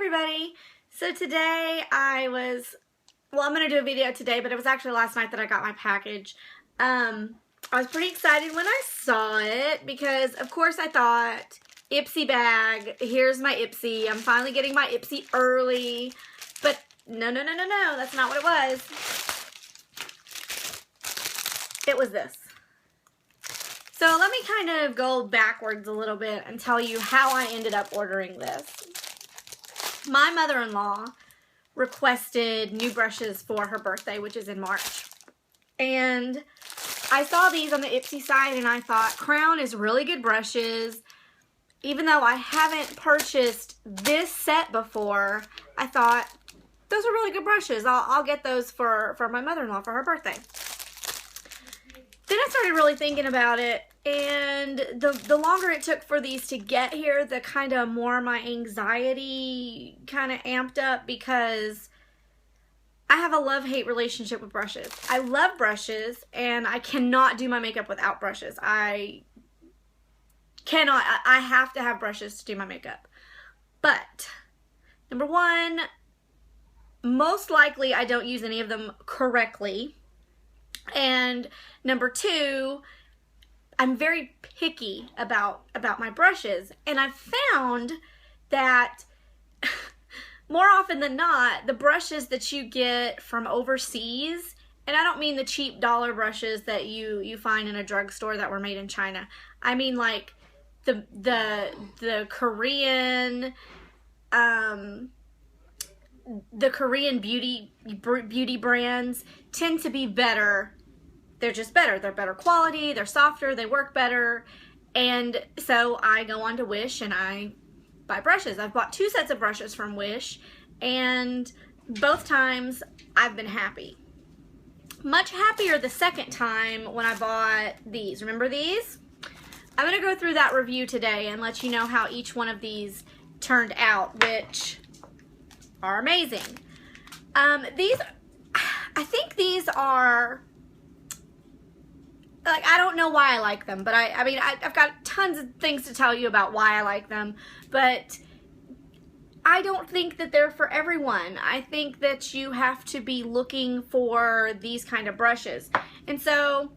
everybody. So today I'm going to do a video today, but it was actually last night that I got my package. I was pretty excited when I saw it because, of course, I thought, Ipsy bag, here's my Ipsy. I'm finally getting my Ipsy early, but no, that's not what it was. It was this. So let me kind of go backwards a little bit and tell you how I ended up ordering this. My mother-in-law requested new brushes for her birthday, which is in March. And I saw these on the Ipsy site and I thought, Crown is really good brushes. Even though I haven't purchased this set before, I thought, those are really good brushes. I'll get those for my mother-in-law for her birthday. Then I started really thinking about it, and the longer it took for these to get here, the kind of more my anxiety kind of amped up because I have a love-hate relationship with brushes. I love brushes, and I cannot do my makeup without brushes. I have to have brushes to do my makeup. But, number one, most likely I don't use any of them correctly. And number two, I'm very picky about my brushes, and I've found that more often than not, the brushes that you get from overseas, and I don't mean the cheap dollar brushes that you find in a drugstore that were made in China. I mean like the Korean beauty brands tend to be better. They're just better. They're better quality, they're softer, they work better. And so I go on to Wish and I buy brushes. I've bought 2 sets of brushes from Wish, and both times I've been happy. Much happier the second time when I bought these. Remember these? I'm going to go through that review today and let you know how each one of these turned out, which are amazing. I think these are, like, I don't know why I like them, but I've got tons of things to tell you about why I like them, but I don't think that they're for everyone. I think that you have to be looking for these kind of brushes. And so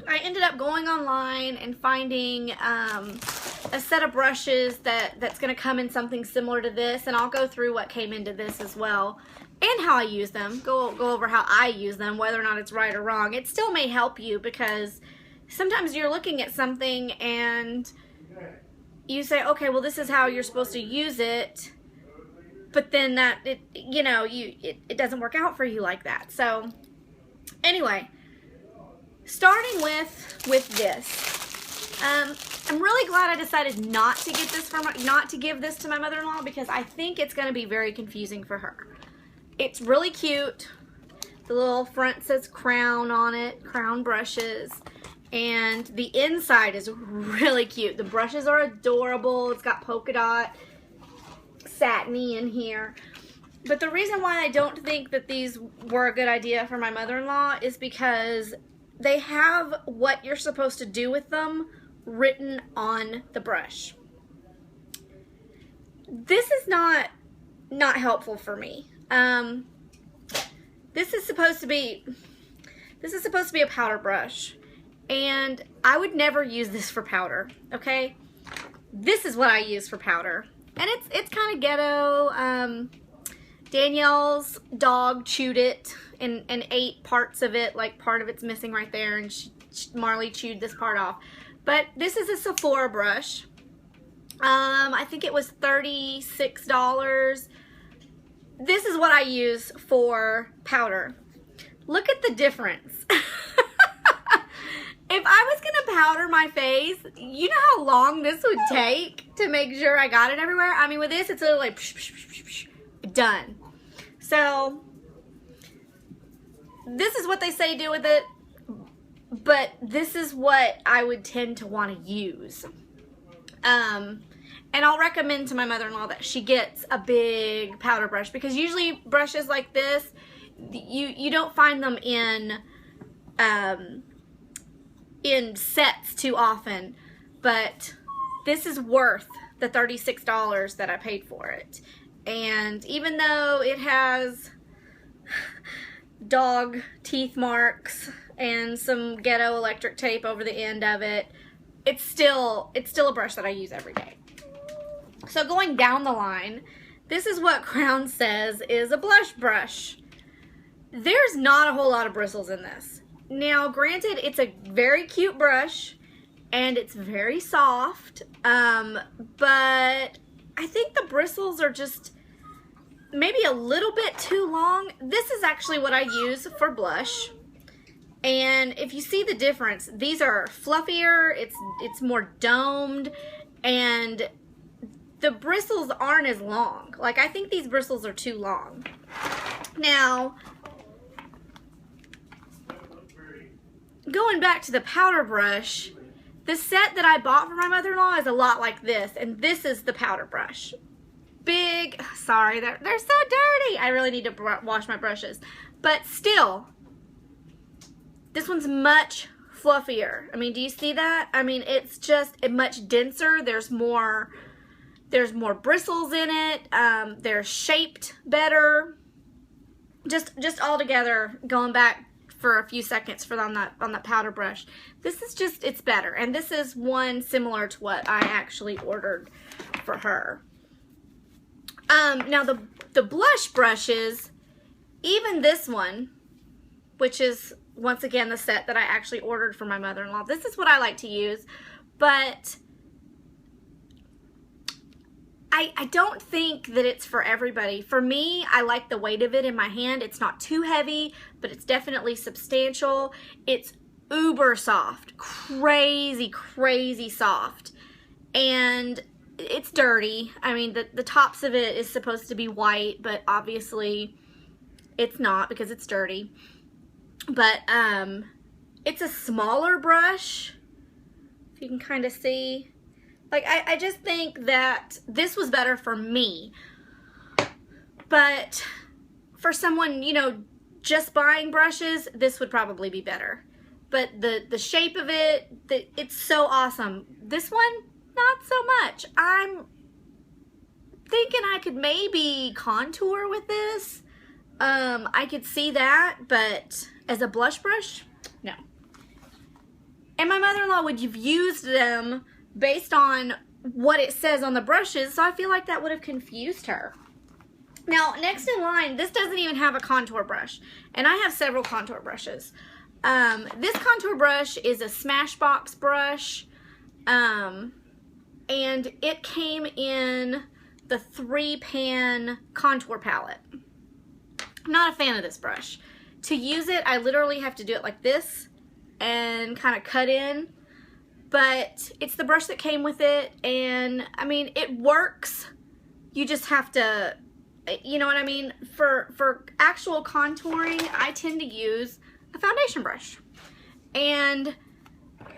I ended up going online and finding a set of brushes that's going to come in something similar to this, and I'll go through what came into this as well and how I use them. Go over how I use them, whether or not it's right or wrong. It still may help you because sometimes you're looking at something and you say, okay, well, this is how you're supposed to use it, but then it doesn't work out for you like that. So anyway, starting with this, I'm really glad I decided not to get this not to give this to my mother-in-law because I think it's going to be very confusing for her. It's really cute. The little front says Crown on it, Crown brushes, and the inside is really cute. The brushes are adorable. It's got polka dot satiny in here. But the reason why I don't think that these were a good idea for my mother-in-law is because they have what you're supposed to do with them written on the brush. This is not helpful for me. This is supposed to be a powder brush, and I would never use this for powder, okay? This is what I use for powder, and it's kind of ghetto. Danielle's dog chewed it and ate parts of it, like part of it's missing right there, and Marley chewed this part off. But this is a Sephora brush. I think it was $36. This is what I use for powder. Look at the difference. If I was gonna powder my face, you know how long this would take to make sure I got it everywhere? I mean, with this, it's literally like, done. So, this is what they say do with it, but this is what I would tend to want to use. And I'll recommend to my mother-in-law that she gets a big powder brush, because usually brushes like this, you don't find them in sets too often, but this is worth the $36 that I paid for it. And even though it has dog teeth marks and some ghetto electric tape over the end of it, it's still a brush that I use every day. So going down the line, this is what Crown says is a blush brush. There's not a whole lot of bristles in this. Now, granted, it's a very cute brush and it's very soft, but I think the bristles are just maybe a little bit too long. This is actually what I use for blush. And if you see the difference, these are fluffier, it's more domed, and the bristles aren't as long. Like, I think these bristles are too long. Now, going back to the powder brush, the set that I bought for my mother-in-law is a lot like this, and this is the powder brush. Big, sorry, they're so dirty. I really need to wash my brushes. But still, this one's much fluffier. I mean, do you see that? I mean, it's just much denser. There's more bristles in it. They're shaped better. Just all together, going back for a few seconds on that powder brush. This is just, it's better. And this is one similar to what I actually ordered for her. Now the blush brushes, even this one, which is once again the set that I actually ordered for my mother-in-law, this is what I like to use, but I don't think that it's for everybody. For me, I like the weight of it in my hand. It's not too heavy, but it's definitely substantial. It's uber soft, crazy, crazy soft, and it's dirty. I mean, the tops of it is supposed to be white, but obviously it's not because it's dirty. But it's a smaller brush, if you can kind of see. Like, I just think that this was better for me. But for someone, you know, just buying brushes, this would probably be better. But the shape of it, it's so awesome. This one, not so much. I'm thinking I could maybe contour with this. I could see that, but as a blush brush, no. And my mother-in-law would have used them based on what it says on the brushes, so I feel like that would have confused her. Now, next in line, this doesn't even have a contour brush, and I have several contour brushes. This contour brush is a Smashbox brush, and it came in the 3-pan contour palette. I'm not a fan of this brush. To use it, I literally have to do it like this and kind of cut in. But it's the brush that came with it, and I mean, it works. You just have to, you know what I mean? For actual contouring, I tend to use a foundation brush. And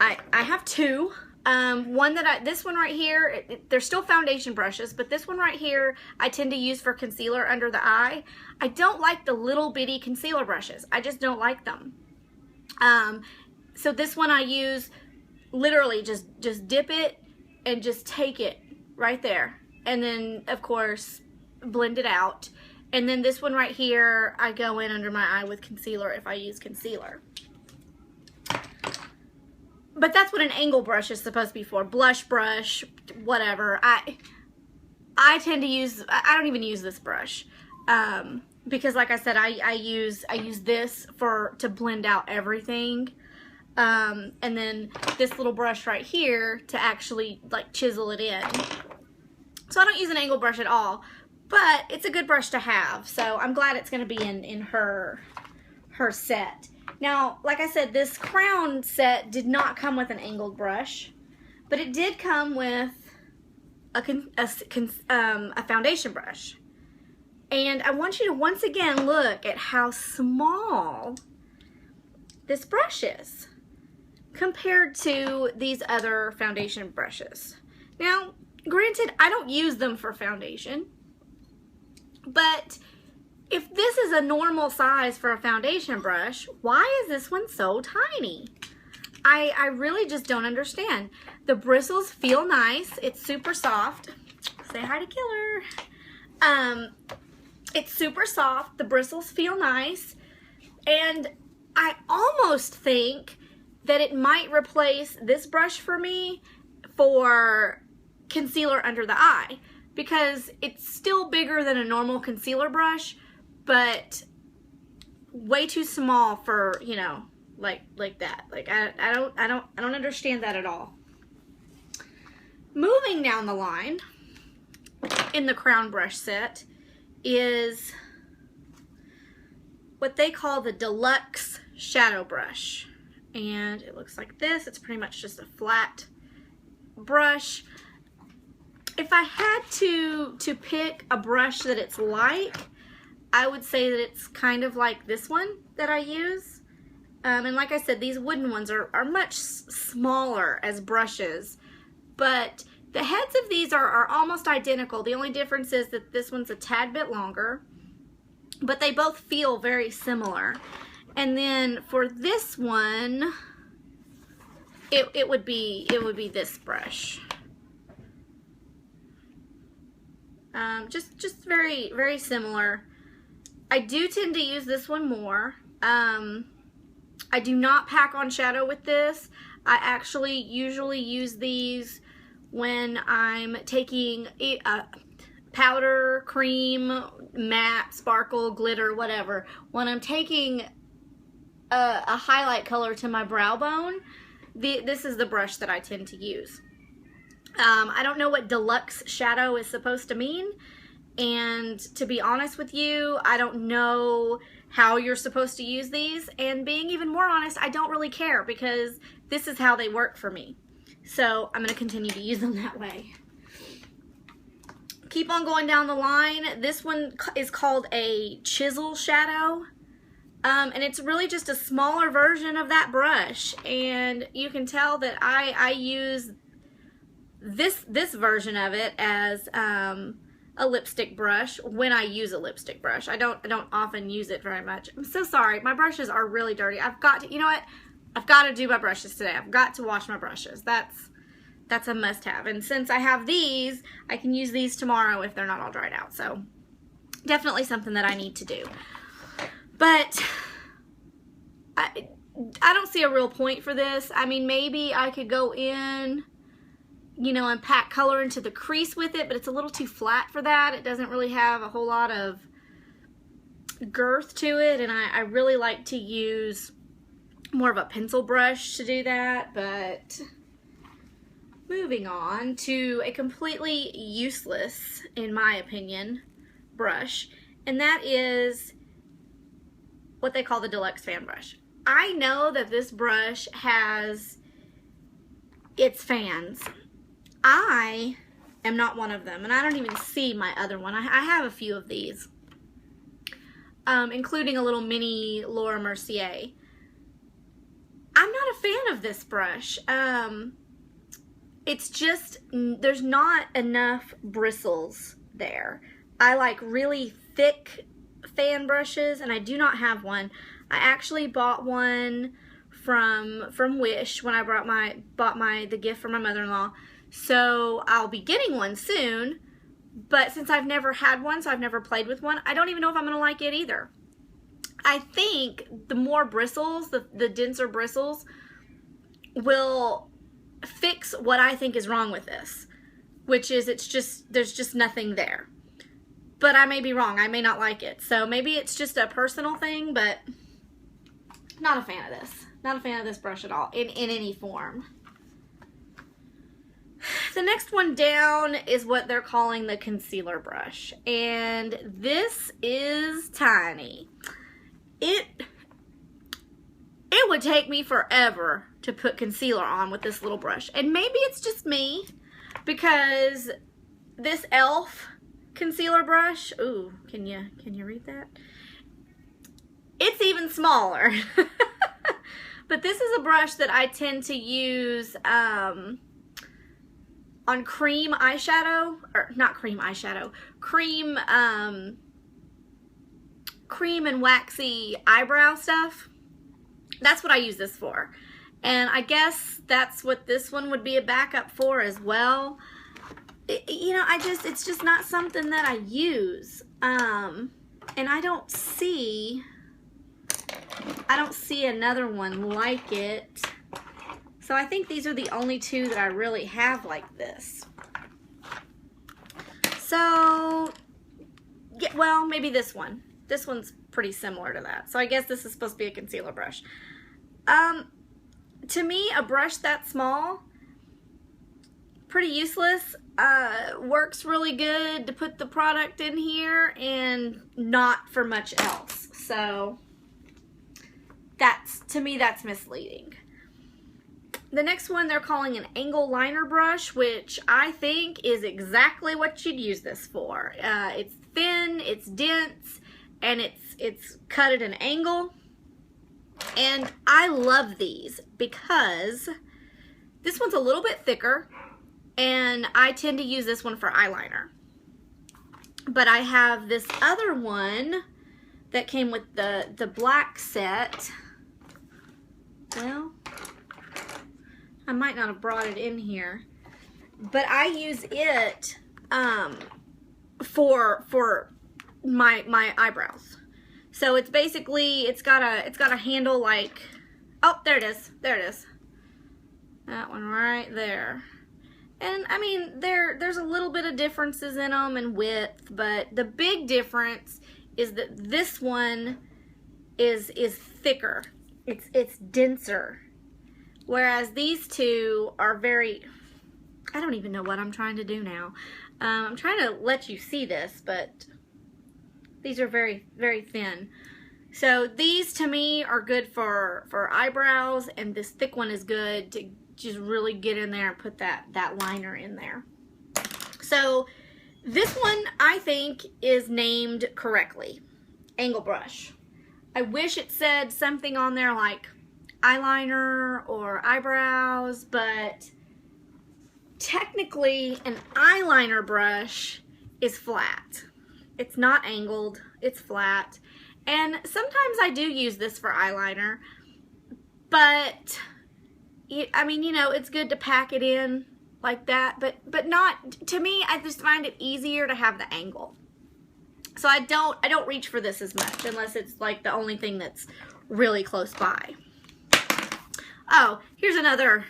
I have two. This one right here, they're still foundation brushes, but this one right here, I tend to use for concealer under the eye. I don't like the little bitty concealer brushes. I just don't like them. So this one I use, literally just dip it and just take it right there. And then, of course, blend it out. And then this one right here, I go in under my eye with concealer if I use concealer. But that's what an angle brush is supposed to be for. Blush brush, whatever. I tend to use, I don't even use this brush. Because like I said, I use this to blend out everything. And then this little brush right here to actually like chisel it in. So I don't use an angle brush at all, but it's a good brush to have. So I'm glad it's going to be in her set. Now, like I said, this Crown set did not come with an angled brush, but it did come with a foundation brush. And I want you to once again look at how small this brush is compared to these other foundation brushes. Now, granted, I don't use them for foundation, but if this is a normal size for a foundation brush, why is this one so tiny? I really just don't understand. The bristles feel nice. It's super soft. Say hi to Killer. It's super soft. The bristles feel nice. And I almost think that it might replace this brush for me for concealer under the eye, because it's still bigger than a normal concealer brush, but way too small for, you know, like that. Like I don't understand that at all. Moving down the line in the Crown brush set is what they call the Deluxe Shadow Brush. And it looks like this. It's pretty much just a flat brush. If I had to pick a brush that it's like, I would say that it's kind of like this one that I use. And like I said, these wooden ones are much smaller as brushes, but the heads of these are almost identical. The only difference is that this one's a tad bit longer, but they both feel very similar. And then for this one, it would be this brush. Just very, very similar. I do tend to use this one more. I do not pack on shadow with this. I actually usually use these when I'm taking powder, cream, matte, sparkle, glitter, whatever. When I'm taking a highlight color to my brow bone, this is the brush that I tend to use. I don't know what deluxe shadow is supposed to mean, and to be honest with you, I don't know how you're supposed to use these, and being even more honest, I don't really care, because this is how they work for me. So I'm going to continue to use them that way. Keep on going down the line. This one is called a Chisel Shadow. And it's really just a smaller version of that brush, and you can tell that I use this version of it as a lipstick brush when I use a lipstick brush. I don't often use it very much. I'm so sorry. My brushes are really dirty. I've got to, you know what? I've got to do my brushes today. I've got to wash my brushes. That's a must-have. And since I have these, I can use these tomorrow if they're not all dried out. So definitely something that I need to do. But I don't see a real point for this. I mean, maybe I could go in, you know, and pack color into the crease with it, but it's a little too flat for that. It doesn't really have a whole lot of girth to it, and I really like to use more of a pencil brush to do that. But moving on to a completely useless, in my opinion, brush, and that is what they call the Deluxe Fan Brush. I know that this brush has its fans. I am not one of them, and I don't even see my other one. I have a few of these, including a little mini Laura Mercier. I'm not a fan of this brush. It's just, there's not enough bristles there. I like really thick fan brushes, and I do not have one. I actually bought one from Wish when I bought the gift for my mother-in-law. So I'll be getting one soon, but since I've never had one, so I've never played with one, I don't even know if I'm going to like it either. I think the more bristles, the denser bristles, will fix what I think is wrong with this, which is there's just nothing there. But I may be wrong. I may not like it. So maybe it's just a personal thing, but not a fan of this. Not a fan of this brush at all, in any form. The next one down is what they're calling the concealer brush. And this is tiny. It would take me forever to put concealer on with this little brush. And maybe it's just me, because this e.l.f. concealer brush, ooh, can you read that? It's even smaller. But this is a brush that I tend to use on cream eyeshadow, or not cream eyeshadow, cream and waxy eyebrow stuff. That's what I use this for. And I guess that's what this one would be a backup for as well. you know, it's just not something that I use. And I don't see another one like it. So I think these are the only two that I really have like this. So, yeah, well, maybe this one. This one's pretty similar to that. So I guess this is supposed to be a concealer brush. To me, a brush that small, pretty useless. Works really good to put the product in here and not for much else. So to me, that's misleading. The next one they're calling an angle liner brush, which I think is exactly what you'd use this for. It's thin, it's dense, and it's cut at an angle. And I love these because this one's a little bit thicker, and I tend to use this one for eyeliner. But I have this other one that came with the black set. Well, I might not have brought it in here, but I use it for my eyebrows. So it's basically, it's got a handle like, oh, there it is. That one right there. And I mean, there's a little bit of differences in them and width, but the big difference is that this one is thicker. It's denser. Whereas these two are very, I don't even know what I'm trying to do now. I'm trying to let you see this, but these are very, very thin. So these to me are good for eyebrows, and this thick one is good to just really get in there and put that liner in there. So this one I think is named correctly, angle brush. I wish it said something on there like eyeliner or eyebrows, but technically an eyeliner brush is flat. It's not angled, it's flat. And sometimes I do use this for eyeliner, but I mean, you know, it's good to pack it in like that, but not, to me, I just find it easier to have the angle. So I don't reach for this as much unless it's like the only thing that's really close by. Oh, here's another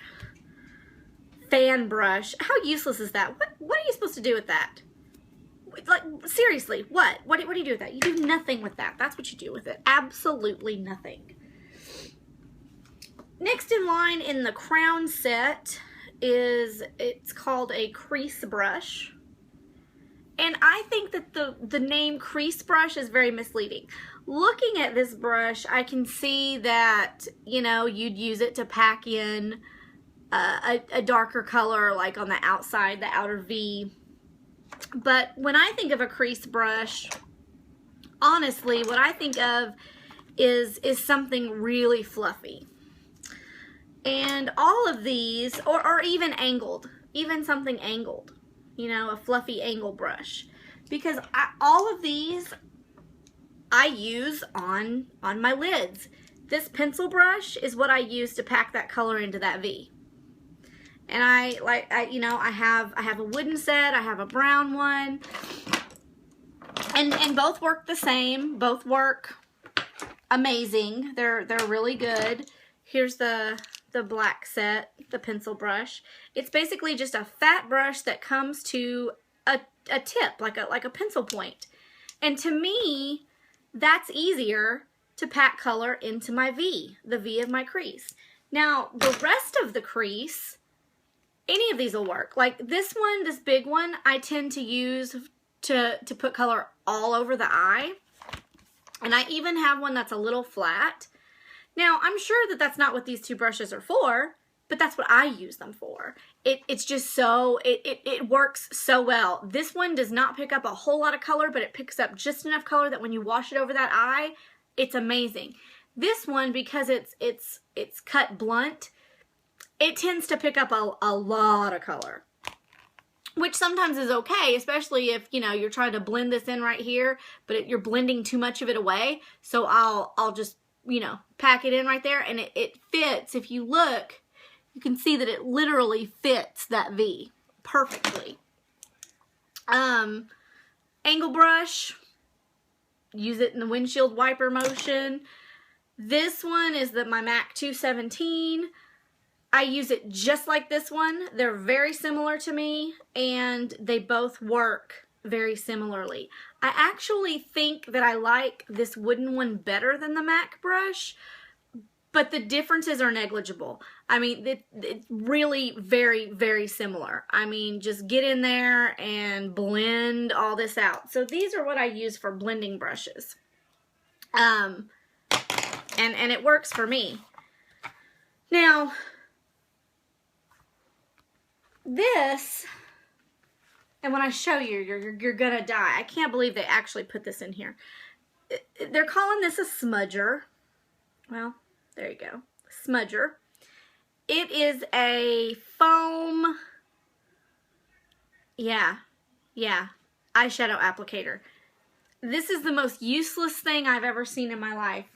fan brush. How useless is that? What are you supposed to do with that? Like, seriously, what? What do you do with that? You do nothing with that. That's what you do with it. Absolutely nothing. Next in line in the crown set it's called a crease brush. And I think that the name crease brush is very misleading. Looking at this brush, I can see that, you know, you'd use it to pack in a darker color, like on the outside, the outer V. But when I think of a crease brush, honestly, what I think of is something really fluffy. And all of these, or even angled, even something angled, you know, a fluffy angle brush. Because all of these I use on my lids. This pencil brush is what I use to pack that color into that V. And I have a wooden set, I have a brown one, and both work the same. Both work amazing. They're really good. Here's the black set, the pencil brush. It's basically just a fat brush that comes to a tip, like a pencil point. And to me, that's easier to pack color into my V, the V of my crease. Now, the rest of the crease, any of these will work. Like this one, this big one, I tend to use to put color all over the eye. And I even have one that's a little flat. Now, I'm sure that that's not what these two brushes are for, but that's what I use them for. It's just so, it works so well. This one does not pick up a whole lot of color, but it picks up just enough color that when you wash it over that eye, it's amazing. This one, because it's cut blunt, it tends to pick up a lot of color, which sometimes is okay, especially if, you know, you're trying to blend this in right here, but you're blending too much of it away. So I'll just, you know, pack it in right there, and it fits. If you look, you can see that it literally fits that V perfectly. Angle brush, use it in the windshield wiper motion. This one is my MAC 217. I use it just like this one. They're very similar to me, and they both work very similarly. I actually think that I like this wooden one better than the MAC brush, but the differences are negligible. I mean, it's really very, very similar. I mean, just get in there and blend all this out. So these are what I use for blending brushes. And it works for me. Now, this, and when I show you, you're gonna die. I can't believe they actually put this in here. They're calling this a smudger. Well, there you go. Smudger. It is a foam, eyeshadow applicator. This is the most useless thing I've ever seen in my life.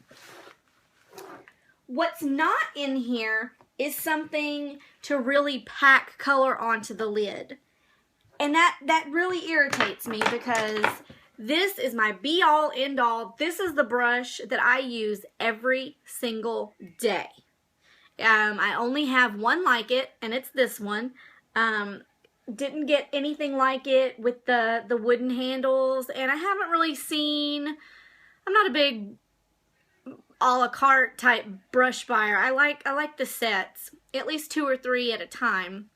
What's not in here is something to really pack color onto the lid. And that really irritates me, because this is my be-all, end-all. This is the brush that I use every single day. I only have one like it, and it's this one. Didn't get anything like it with the wooden handles, and I haven't really seen, I'm not a big a la carte type brush buyer. I like the sets, at least 2 or 3 at a time.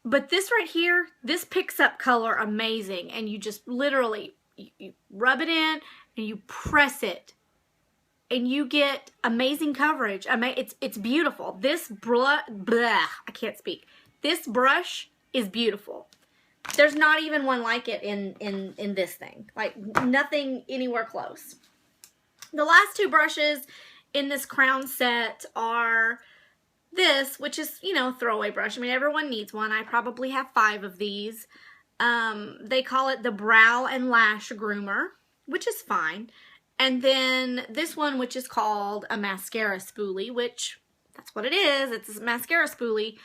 But this right here, this picks up color amazing, and you just literally, you rub it in and you press it, and you get amazing coverage. It's beautiful. This I can't speak. This brush is beautiful. There's not even one like it in this thing. Like, nothing anywhere close. The last 2 brushes in this crown set are this, which is, you know, throwaway brush. I mean, everyone needs one. I probably have 5 of these. They call it the Brow and Lash Groomer, which is fine. And then this one, which is called a mascara spoolie, which that's what it is. It's a mascara spoolie.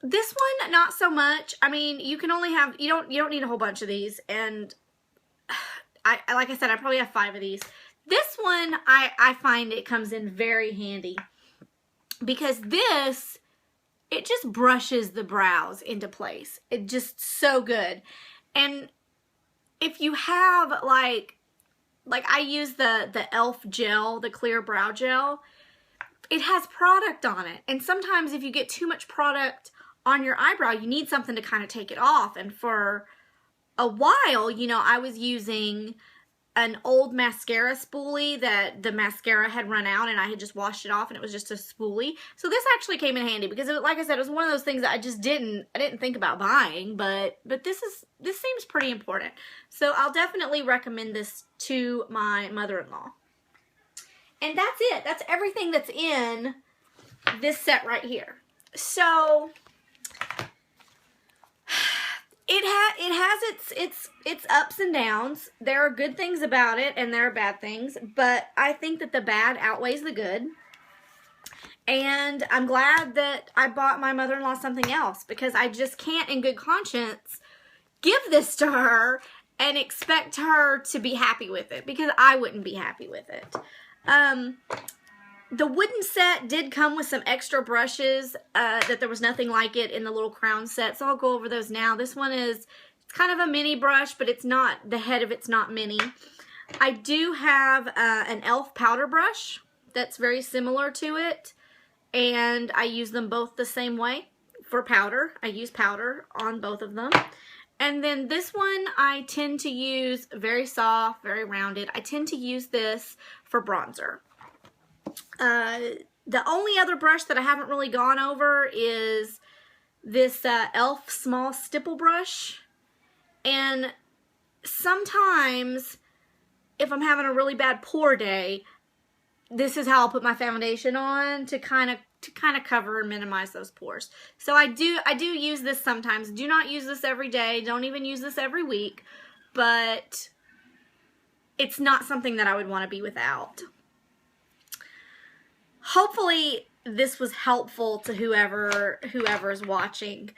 This one, not so much. I mean, you can only have, you don't need a whole bunch of these. And like I said, I probably have 5 of these. This one, I find it comes in very handy, because this, it just brushes the brows into place. It's just so good. And if you have like I use the e.l.f. gel, the clear brow gel, it has product on it. And sometimes if you get too much product on your eyebrow, you need something to kind of take it off. And for a while, you know, I was using an old mascara spoolie that the mascara had run out, and I had just washed it off, and it was just a spoolie. So this actually came in handy, because like I said, it was one of those things that I didn't think about buying, but this seems pretty important. So I'll definitely recommend this to my mother-in-law. And that's it. That's everything that's in this set right here. So it has its ups and downs. There are good things about it, and there are bad things, but I think that the bad outweighs the good. And I'm glad that I bought my mother-in-law something else, because I just can't in good conscience give this to her and expect her to be happy with it, because I wouldn't be happy with it. The wooden set did come with some extra brushes that there was nothing like it in the little crown set, so I'll go over those now. This one is, it's kind of a mini brush, but it's not, the head of it's not mini. I do have an e.l.f. powder brush that's very similar to it, and I use them both the same way for powder. I use powder on both of them. And then this one I tend to use very soft, very rounded. I tend to use this for bronzer. The only other brush that I haven't really gone over is this e.l.f. small stipple brush. And sometimes, if I'm having a really bad pore day, this is how I'll put my foundation on to kind of cover and minimize those pores. So I do use this sometimes. Do not use this every day. Don't even use this every week. But it's not something that I would want to be without. Hopefully this was helpful to whoever is watching.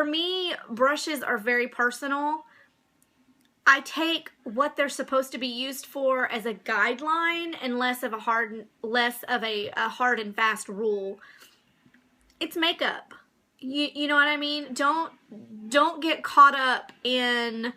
For me, brushes are very personal. I take what they're supposed to be used for as a guideline and less of a hard and fast rule. It's makeup. You know what I mean? Don't get caught up in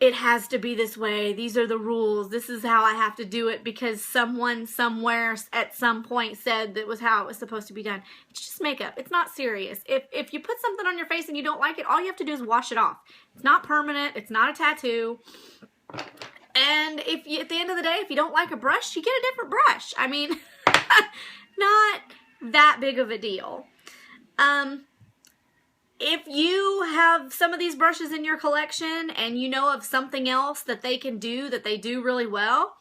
it has to be this way. These are the rules. This is how I have to do it because someone somewhere at some point said that was how it was supposed to be done. It's just makeup. It's not serious. If you put something on your face and you don't like it, all you have to do is wash it off. It's not permanent. It's not a tattoo. And if you, at the end of the day, if you don't like a brush, you get a different brush. I mean, not that big of a deal. If you have some of these brushes in your collection and you know of something else that they can do, that they do really well,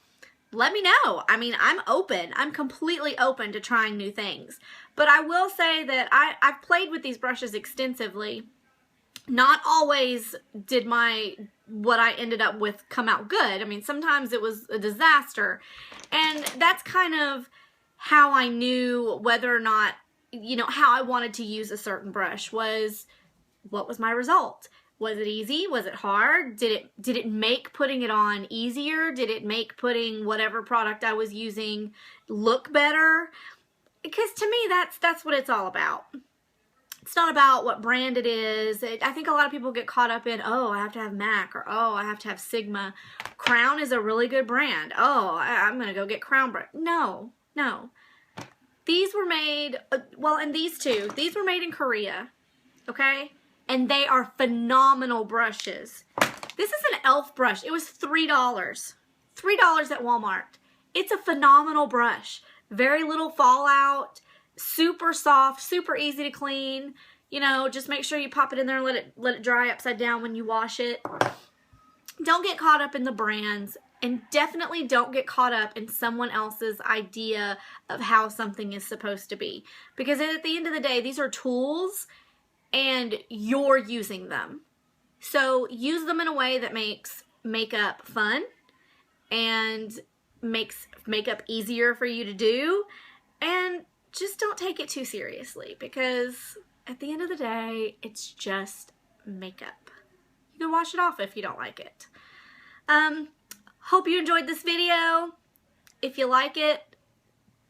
let me know. I mean, I'm open. I'm completely open to trying new things. But I will say that I've played with these brushes extensively. Not always did what I ended up with come out good. I mean, sometimes it was a disaster. And that's kind of how I knew whether or not, you know, how I wanted to use a certain brush was, what was my result? Was it easy? Was it hard? Did it make putting it on easier? Did it make putting whatever product I was using look better? Because to me, that's what it's all about. It's not about what brand it is. I think a lot of people get caught up in, oh, I have to have MAC, or oh, I have to have Sigma. Crown is a really good brand. Oh, I'm going to go get Crown brand. No. These were made, well, and these were made in Korea, okay? And they are phenomenal brushes. This is an e.l.f. brush. It was $3. $3 at Walmart. It's a phenomenal brush. Very little fallout, super soft, super easy to clean. You know, just make sure you pop it in there and let it dry upside down when you wash it. Don't get caught up in the brands. And definitely don't get caught up in someone else's idea of how something is supposed to be. Because at the end of the day, these are tools and you're using them. So use them in a way that makes makeup fun and makes makeup easier for you to do. And just don't take it too seriously, because at the end of the day, it's just makeup. You can wash it off if you don't like it. Hope you enjoyed this video. If you like it,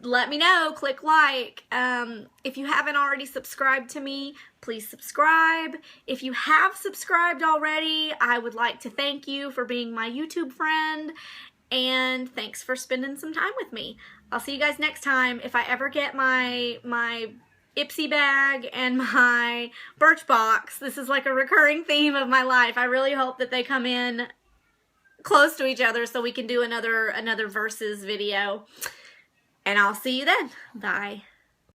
let me know. Click like. If you haven't already subscribed to me, please subscribe. If you have subscribed already, I would like to thank you for being my YouTube friend. And thanks for spending some time with me. I'll see you guys next time. If I ever get my Ipsy bag and my Birchbox, this is like a recurring theme of my life. I really hope that they come in close to each other so we can do another versus video. And I'll see you then. Bye.